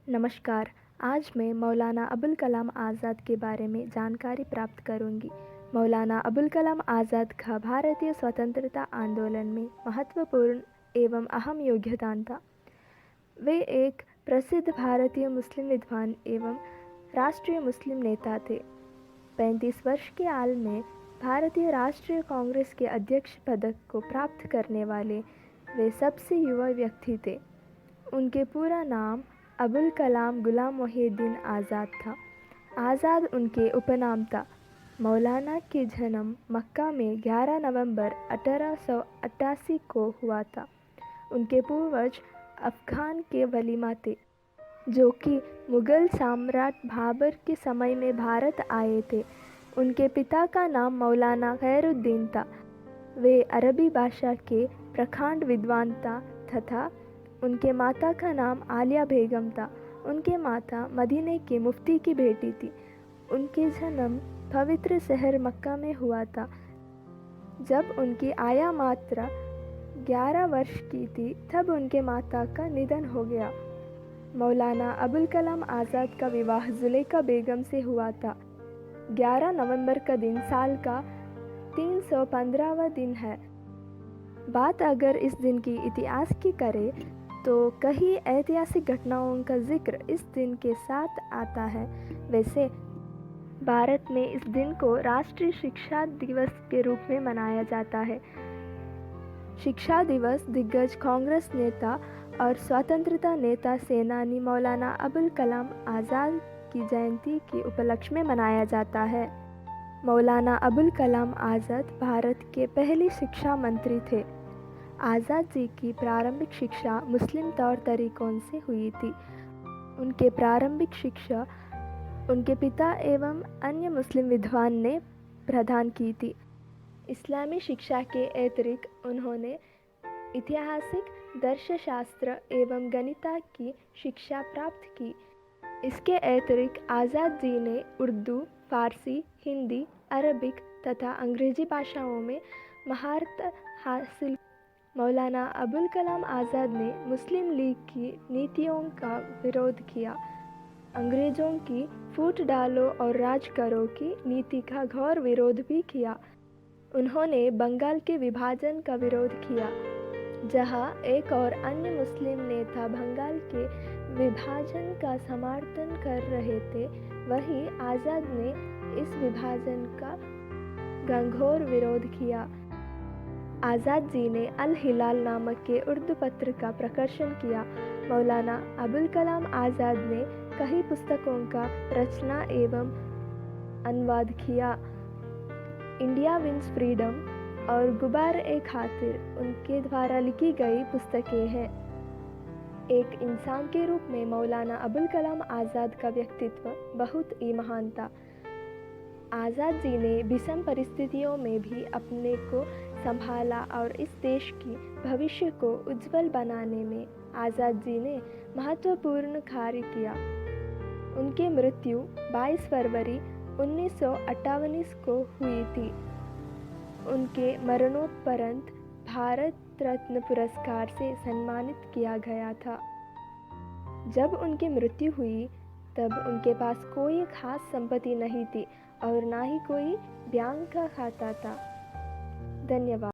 नमस्कार। आज मैं मौलाना अबुल कलाम आज़ाद के बारे में जानकारी प्राप्त करूंगी। मौलाना अबुल कलाम आज़ाद का भारतीय स्वतंत्रता आंदोलन में महत्वपूर्ण एवं अहम योगदान था। वे एक प्रसिद्ध भारतीय मुस्लिम विद्वान एवं राष्ट्रीय मुस्लिम नेता थे। 35 वर्ष के आयु में भारतीय राष्ट्रीय कांग्रेस के अध्यक्ष पद को प्राप्त करने वाले वे सबसे युवा व्यक्ति थे। उनके पूरा नाम अबुल कलाम गुलाम मोहिउद्दीन आज़ाद था। आज़ाद उनके उपनाम था। मौलाना के जन्म मक्का में 11 नवंबर 1888 को हुआ था। उनके पूर्वज अफ़गान के वलीमा थे, जो कि मुग़ल सम्राट बाबर के समय में भारत आए थे। उनके पिता का नाम मौलाना खैरुद्दीन था। वे अरबी भाषा के प्रखंड विद्वान था तथा उनके माता का नाम आलिया बेगम था। उनके माता मदीने के मुफ्ती की बेटी थी। उनके जन्म पवित्र शहर मक्का में हुआ था। जब उनकी आया मात्रा 11 वर्ष की थी, तब उनके माता का निधन हो गया। मौलाना अबुल कलाम आज़ाद का विवाह जुलेखा बेगम से हुआ था। 11 नवंबर का दिन साल का 315वां दिन है। बात अगर इस दिन की इतिहास की करें तो कई ऐतिहासिक घटनाओं का जिक्र इस दिन के साथ आता है। वैसे भारत में इस दिन को राष्ट्रीय शिक्षा दिवस के रूप में मनाया जाता है। शिक्षा दिवस दिग्गज कांग्रेस नेता और स्वतंत्रता नेता सेनानी मौलाना अबुल कलाम आज़ाद की जयंती के उपलक्ष्य में मनाया जाता है। मौलाना अबुल कलाम आज़ाद भारत के पहले शिक्षा मंत्री थे। आज़ाद जी की प्रारंभिक शिक्षा मुस्लिम तौर तरीकों से हुई थी। उनके प्रारंभिक शिक्षा उनके पिता एवं अन्य मुस्लिम विद्वान ने प्रदान की थी। इस्लामी शिक्षा के अतिरिक्त उन्होंने ऐतिहासिक दर्शशास्त्र एवं गणित की शिक्षा प्राप्त की। इसके अतिरिक्त आज़ाद जी ने उर्दू, फारसी, हिंदी, अरबिक तथा अंग्रेजी भाषाओं में महारत हासिल। मौलाना अबुल कलाम आज़ाद ने मुस्लिम लीग की नीतियों का विरोध किया। अंग्रेज़ों की फूट डालो और राज करो की नीति का घोर विरोध भी किया। उन्होंने बंगाल के विभाजन का विरोध किया। जहां एक और अन्य मुस्लिम नेता बंगाल के विभाजन का समर्थन कर रहे थे, वहीं आज़ाद ने इस विभाजन का घंघोर विरोध किया। आज़ाद जी ने अल हिलाल नामक के उर्दू पत्र का प्रकाशन किया। मौलाना अबुल कलाम आज़ाद ने कई पुस्तकों का रचना एवं अनुवाद किया। इंडिया विंस फ्रीडम और गुबार-ए-खातिर उनके द्वारा लिखी गई पुस्तकें हैं। एक इंसान के रूप में मौलाना अबुल कलाम आज़ाद का व्यक्तित्व बहुत ही महान था। आज़ाद जी ने विषम परिस्थितियों में भी अपने को संभाला और इस देश की भविष्य को उज्जवल बनाने में आज़ाद जी ने महत्वपूर्ण कार्य किया। उनकी मृत्यु 22 फरवरी 1958 को हुई थी। उनके मरणोपरांत भारत रत्न पुरस्कार से सम्मानित किया गया था। जब उनकी मृत्यु हुई तब उनके पास कोई खास संपत्ति नहीं थी और ना ही कोई बैंक का खाता था। धन्यवाद।